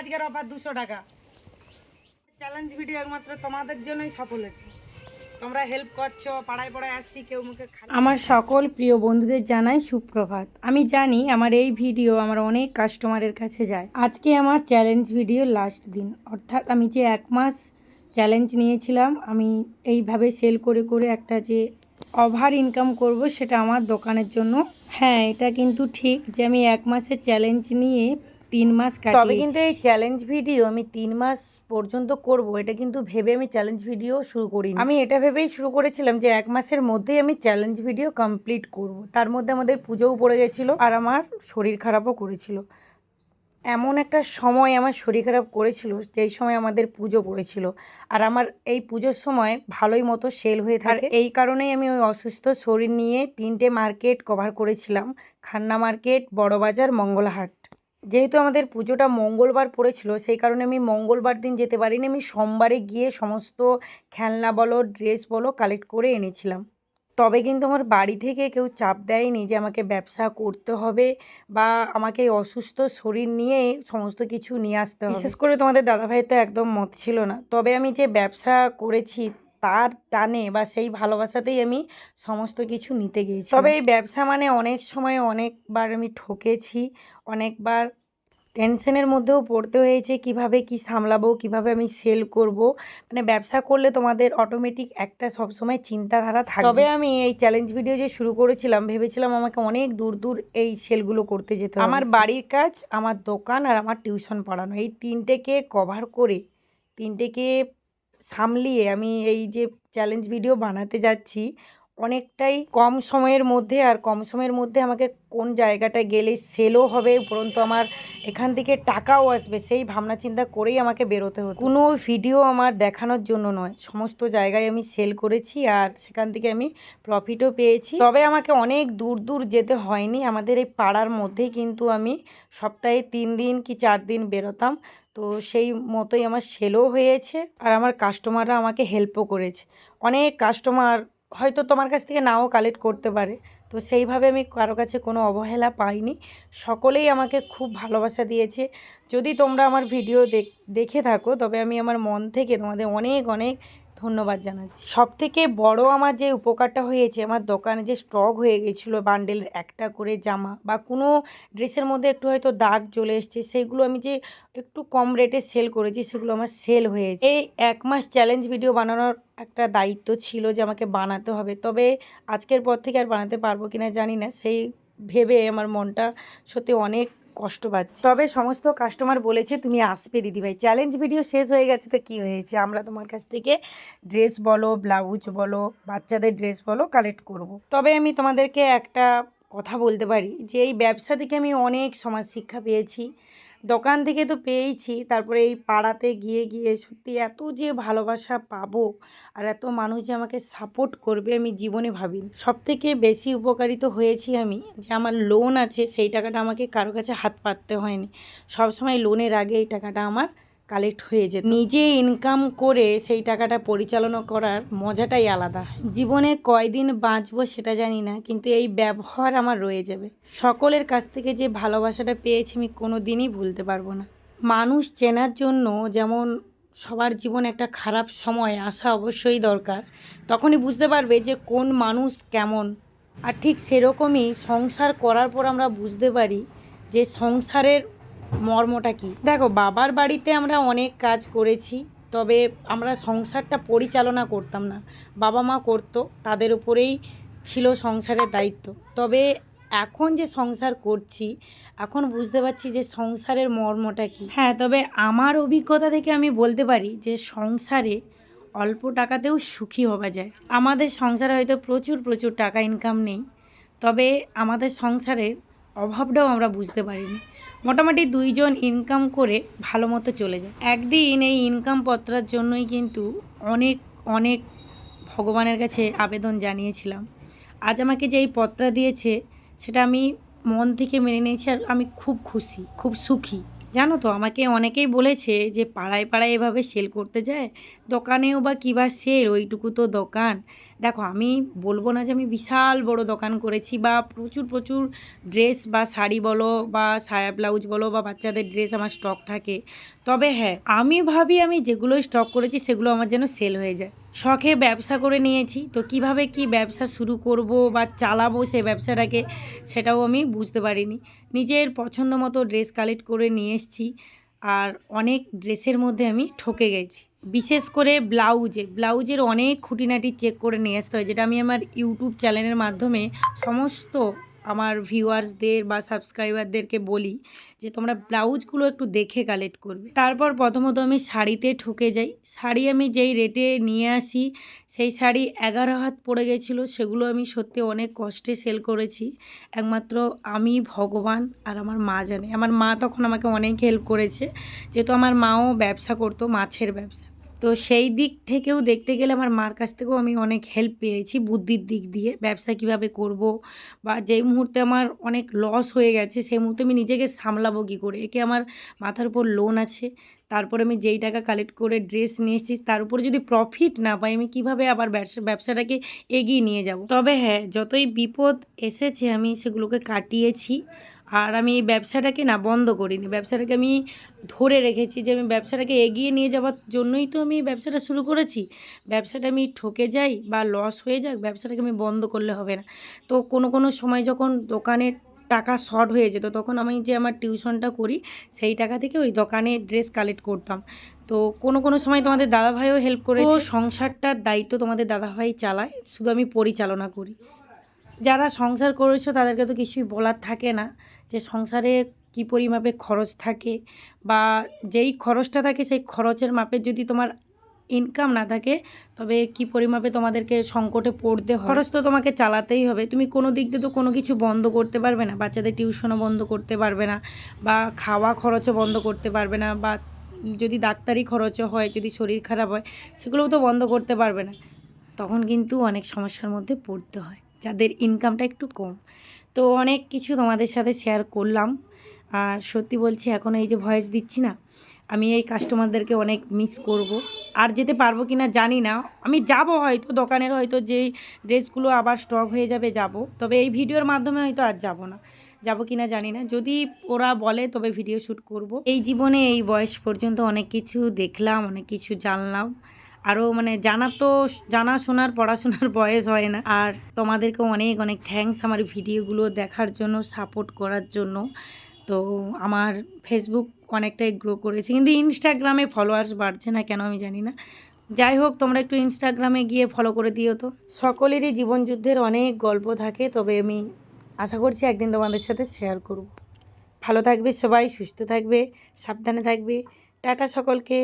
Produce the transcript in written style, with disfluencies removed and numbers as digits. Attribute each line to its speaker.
Speaker 1: আজকের অফার 200 টাকা। Challenge video একমাত্র তোমাদের জন্যই সফল হচ্ছে। তোমরা হেল্প করছো, পাড়ায় পাড়ায় আসছি, কেউ মুখে আমার সকল প্রিয় বন্ধুদের জানাই সুপ্রভাত। আমি জানি আমার এই ভিডিও আমার অনেক কাস্টমারের কাছে যায়। আজকে আমার চ্যালেঞ্জ ভিডিও লাস্ট দিন, অর্থাৎ আমি যে 1 মাস চ্যালেঞ্জ নিয়েছিলাম, আমি এইভাবে সেল করে করে একটা যে ওভার ইনকাম করব, সেটা আমার দোকানের জন্য। হ্যাঁ, এটা কিন্তু ঠিক যে আমি 1 মাসের চ্যালেঞ্জ নিয়ে 3 মাস কাটিয়েছি। তবে কিন্তু এই চ্যালেঞ্জ ভিডিও আমি 3 মাস পর্যন্ত করব, এটা কিন্তু ভেবে আমি চ্যালেঞ্জ ভিডিও শুরু করিনি। আমি এটা ভেবেই শুরু করেছিলাম যে 1 মাসের মধ্যেই আমি চ্যালেঞ্জ ভিডিও কমপ্লিট করব। তার মধ্যে আমাদের পুজোও পড়ে গেছিলো আর আমার শরীর খারাপও করেছিল। এমন একটা সময় আমার শরীর খারাপ করেছিল, যেই সময় আমাদের পুজো পড়েছিল। আর আমার এই পুজোর সময় ভালোই মতো সেল হয়ে থাকে। এই কারণেই আমি ওই অসুস্থ শরীর নিয়ে 3টে মার্কেট কভার করেছিলাম: খান্না মার্কেট, বড়বাজার, মঙ্গলহাট। যেহেতু আমাদের পুজোটা মঙ্গলবার পড়েছিল, সেই কারণে আমি মঙ্গলবার দিন যেতে পারিনি। আমি সোমবারে গিয়ে সমস্ত খেলনা বলো, ড্রেস বলো কালেক্ট করে এনেছিলাম। তবে কিন্তু আমার বাড়ি থেকে কেউ চাপ দেয়নি যে আমাকে ব্যবসা করতে হবে বা আমাকে এই অসুস্থ শরীর নিয়ে সমস্ত কিছু নিয়ে আসতে হবে। বিশেষ করে তোমাদের দাদাভাইয়ের তো একদম মত ছিল না। তবে আমি যে ব্যবসা করেছি তার টানে বা সেই ভালোবাসাতেই আমি সমস্ত কিছু নিতে গিয়েছি। তবে এই ব্যবসা মানে অনেক সময় অনেকবার আমি ঠকেছি, অনেকবার টেনশনের মধ্যেও পড়তে হয়েছে, কিভাবে কি সামলাবো, কিভাবে আমি সেল করব। মানে ব্যবসা করলে তোমাদের অটোমেটিক একটা সবসময় চিন্তাধারা থাকে। তবে আমি এই চ্যালেঞ্জ ভিডিও যে শুরু করেছিলাম, ভেবেছিলাম আমাকে অনেক দূর দূর এই সেলগুলো করতে যেতে হবে। আমার বাড়ির কাজ, আমার দোকান আর আমার টিউশন পড়ানো, এই 3টেকে কভার করে, 3টেকে সামলিয়ে আমি এই যে চ্যালেঞ্জ ভিডিও বানাতে যাচ্ছি। অনেকটাই কম সময়ের মধ্যে, আর কম সময়ের মধ্যে আমাকে কোন জায়গাটায় গেলে সেলও হবে, উপরন্তু আমার এখান থেকে টাকাও আসবে, সেই ভাবনা চিন্তা করেই আমাকে বেরোতে হতো। কোনো ভিডিও আমার দেখানোর জন্য নয়, সমস্ত জায়গায় আমি সেল করেছি আর সেখান থেকে আমি প্রফিটও পেয়েছি। তবে আমাকে অনেক দূর দূর যেতে হয়নি, আমাদের এই পাড়ার মধ্যেই কিন্তু আমি সপ্তাহে 3 দিন কি 4 দিন বেরোতাম। তো সেই মতোই আমার সেলও হয়েছে আর আমার কাস্টমাররা আমাকে হেল্পও করেছে। অনেক কাস্টমার হয়তো তোমার কাছ থেকে নাও কালেক্ট করতে পারে, তো সেইভাবে আমি কারো কাছে কোনো অবহেলা পাইনি। সকলেই আমাকে খুব ভালোবাসা দিয়েছে। যদি তোমরা আমার ভিডিও দেখে থাকো, তবে আমি আমার মন থেকে তোমাদের অনেক অনেক ধন্যবাদ জানাচ্ছি। সবথেকে বড় আমার যে উপকারটা হয়েছে, আমার দোকানে যে স্টক হয়ে গেছিলো বান্ডেলের একটা করে জামা বা কোনো ড্রেসের মধ্যে একটু হয়তো দাগ চলে এসছে, সেইগুলো আমি যে একটু কম রেটে সেল করেছি, সেগুলো আমার সেল হয়েছে। এই 1 মাস চ্যালেঞ্জ ভিডিও বানানোর একটা দায়িত্ব ছিল যে আমাকে বানাতে হবে। তবে আজকের পর থেকে আর বানাতে পারবো কিনা জানি না, সেই ভেবে আমার মনটা সত্যি অনেক কষ্ট পাচ্ছে। তবে সমস্ত কাস্টমার বলেছে তুমি আসবে দিদিভাই, চ্যালেঞ্জ ভিডিও শেষ হয়ে গেছে তো কী হয়েছে, আমরা তোমার কাছ থেকে ড্রেস বলো, ব্লাউজ বলো, বাচ্চাদের ড্রেস বলো কালেক্ট করব। তবে আমি তোমাদেরকে একটা কথা বলতে পারি যে এই ব্যবসা থেকে আমি অনেক সমাজ শিক্ষা পেয়েছি। দোকান থেকে তো পেয়েছি, তারপরে এই পাড়াতে গিয়ে গিয়ে সত্যি এত যে ভালোবাসা পাবো আর এত মানুষ যে আমাকে সাপোর্ট করবে, আমি জীবনে ভাবিনি। সবথেকে বেশি উপকারিত হয়েছি আমি, যে আমার লোন আছে সেই টাকাটা আমাকে কারো কাছে হাত পাততে হয়নি। সবসময় লোনের আগে এই টাকাটা আমার কালেক্ট হয়ে যেত। নিজে ইনকাম করে সেই টাকাটা পরিচালনা করার মজাটাই আলাদা। জীবনে কয়দিন বাঁচবো সেটা জানি না, কিন্তু এই ব্যবহার আমার রয়ে যাবে। সকলের কাছ থেকে যে ভালোবাসাটা পেয়েছি আমি কোনো দিনই ভুলতে পারবো না। মানুষ চেনার জন্য যেমন সবার জীবনে একটা খারাপ সময় আসা অবশ্যই দরকার, তখনই বুঝতে পারবে যে কোন মানুষ কেমন। আর ঠিক সেরকমই সংসার করার পর আমরা বুঝতে পারি যে সংসারের মর্মটা কী। দেখো, বাবার বাড়িতে আমরা অনেক কাজ করেছি, তবে আমরা সংসারটা পরিচালনা করতাম না, বাবা মা করতো, তাদের উপরেই ছিল সংসারের দায়িত্ব। তবে এখন যে সংসার করছি, এখন বুঝতে পারছি যে সংসারের মর্মটা কী। হ্যাঁ, তবে আমার অভিজ্ঞতা থেকে আমি বলতে পারি যে সংসারে অল্প টাকাতেও সুখী হওয়া যায়। আমাদের সংসারে হয়তো প্রচুর প্রচুর টাকা ইনকাম নেই, তবে আমাদের সংসারের অভাবটাও আমরা বুঝতে পারিনি। মোটামুটি 2 জন ইনকাম করে ভালো মতো চলে যায়। একদিন এই ইনকাম পত্রার জন্যই কিন্তু অনেক অনেক ভগবানের কাছে আবেদন জানিয়েছিলাম। আজ আমাকে যে এই পত্রা দিয়েছে সেটা আমি মন থেকে মেনে নিয়েছি, আর আমি খুব খুশি, খুব সুখী। জানো তো, আমাকে অনেকেই বলেছে যে পাড়ায় পাড়ায় এভাবে সেল করতে যায়, দোকানেও বা কী বা সেল, ওইটুকু তো দোকান। দেখো, আমি বলবো না যে আমি বিশাল বড় দোকান করেছি বা প্রচুর প্রচুর ড্রেস বা শাড়ি বলো বা সায়া ব্লাউজ বলো বা বাচ্চাদের ড্রেস আমার স্টক থাকে। তবে হ্যাঁ, আমি ভাবি আমি যেগুলো স্টক করেছি সেগুলো আমার যেন সেল হয়ে যায়। শখে ব্যবসা করে নিয়েছি, তো কিভাবে কি ব্যবসা শুরু করব বা চালাবো সেই ব্যবসাটাকে, সেটাও আমি বুঝতে পারিনি। নিজের পছন্দ মতো ড্রেস কালেক্ট করে নিয়ে এসেছি, আর অনেক ড্রেসের মধ্যে আমি ঠকে গেছি। বিশেষ করে ব্লাউজের অনেক খুঁটিনাটি চেক করে নিয়ে আসতে হয়, যেটা আমি আমার ইউটিউব চ্যানেলের মাধ্যমে সমস্ত আমার ভিউয়ার্সদের বা সাবস্ক্রাইবারদেরকে বলি যে তোমরা ব্লাউজগুলো একটু দেখে কালেক্ট করবে। তারপর প্রথমত আমি শাড়িতে ঠকে যাই। শাড়ি আমি যেই রেটে নিয়ে আসি, সেই শাড়ি 11 হাত পড়ে গেছিলো। সেগুলো আমি সত্যি অনেক কষ্টে সেল করেছি। একমাত্র আমি, ভগবান আর আমার মা জানে। আমার মা তখন আমাকে অনেক হেল্প করেছে, যেহেতু আমার মাও ব্যবসা করতো, মাছের ব্যবসা। তো সেই দিক থেকেও দেখতে গেলে আমার মার কাছ থেকেও আমি অনেক হেল্প পেয়েছি বুদ্ধির দিক দিয়ে, ব্যবসা কিভাবে করব, বা যেই মুহূর্তে আমার অনেক লস হয়ে গেছে সেই মুহূর্তে আমি নিজেকে সামলাবো কী করে। একে আমার মাথার উপর লোন আছে, তারপরে আমি যেই টাকা কালেক্ট করে ড্রেস নিয়ে এসেছি তার উপরে যদি প্রফিট না পাই, আমি কিভাবে আবার ব্যবসাটাকে এগিয়ে নিয়ে যাব। তবে হ্যাঁ, যতই বিপদ এসেছে আমি সেগুলোকে কাটিয়েছি। আর আমি এই ব্যবসাটাকে না বন্ধ করিনি, ব্যবসাটাকে আমি ধরে রেখেছি যে আমি ব্যবসাটাকে এগিয়ে নিয়ে যাওয়ার জন্যই তো আমি ব্যবসাটা শুরু করেছি। ব্যবসাটা আমি ঠকে যাই বা লস হয়ে যাক, ব্যবসাটাকে আমি বন্ধ করলে হবে না। তো কোনো সময় যখন দোকানের টাকা শর্ট হয়ে যেত, তখন আমি যে আমার টিউশনটা করি সেই টাকা থেকে ওই দোকানে ড্রেস কালেক্ট করতাম। তো কোনো সময় তোমাদের দাদাভাইও হেল্প করেছে। সংসারটার দায়িত্ব তোমাদের দাদাভাই চালায়, শুধু আমি পরিচালনা করি। যারা সংসার করেছো তাদেরকে তো কিছুই বলার থাকে না, যে সংসারে কী পরিমাপে খরচ থাকে, বা যেই খরচটা থাকে সেই খরচের মাপে যদি তোমার ইনকাম না থাকে, তবে কী পরিমাপে তোমাদেরকে সংকটে পড়তে হয়। খরচ তো তোমাকে চালাতেই হবে, তুমি কোনো দিক দিয়ে তো কোনো কিছু বন্ধ করতে পারবে না। বাচ্চাদের টিউশনও বন্ধ করতে পারবে না, বা খাওয়া খরচও বন্ধ করতে পারবে না, বা যদি ডাক্তারি খরচও হয়, যদি শরীর খারাপ হয়, সেগুলোও তো বন্ধ করতে পারবে না। তখন কিন্তু অনেক সমস্যার মধ্যে পড়তে হয় যাদের ইনকামটা একটু কম। তো অনেক কিছু তোমাদের সাথে শেয়ার করলাম, আর সত্যি বলছি এখন এই যে ভয়েস দিচ্ছি না, আমি এই কাস্টমারদেরকে অনেক মিস করব। আর যেতে পারবো কি না জানি না, আমি যাব হয়তো দোকানের, হয়তো যেই ড্রেসগুলো আবার স্টক হয়ে যাবে যাব, তবে এই ভিডিওর মাধ্যমে হয়তো আর যাব না, যাব কি না জানি না। যদি ওরা বলে তবে ভিডিও শ্যুট করব। এই জীবনে এই বয়স পর্যন্ত অনেক কিছু দেখলাম, অনেক কিছু জানলাম। আরও মানে জানাশোনার পড়াশোনার বয়স হয় না। আর তোমাদেরকেও অনেক অনেক থ্যাঙ্কস আমার ভিডিওগুলো দেখার জন্য, সাপোর্ট করার জন্য। তো আমার ফেসবুক অনেকটাই গ্রো করেছে, কিন্তু ইনস্টাগ্রামে ফলোয়ার্স বাড়ছে না কেন আমি জানি না। যাই হোক, তোমরা একটু ইনস্টাগ্রামে গিয়ে ফলো করে দিও তো। সকলেরই জীবনযুদ্ধের অনেক গল্প থাকে, তবে আমি আশা করছি একদিন তোমাদের সাথে শেয়ার করব। ভালো থাকবে সবাই, সুস্থ থাকবে, সাবধানে থাকবে। টাটা সকলকে।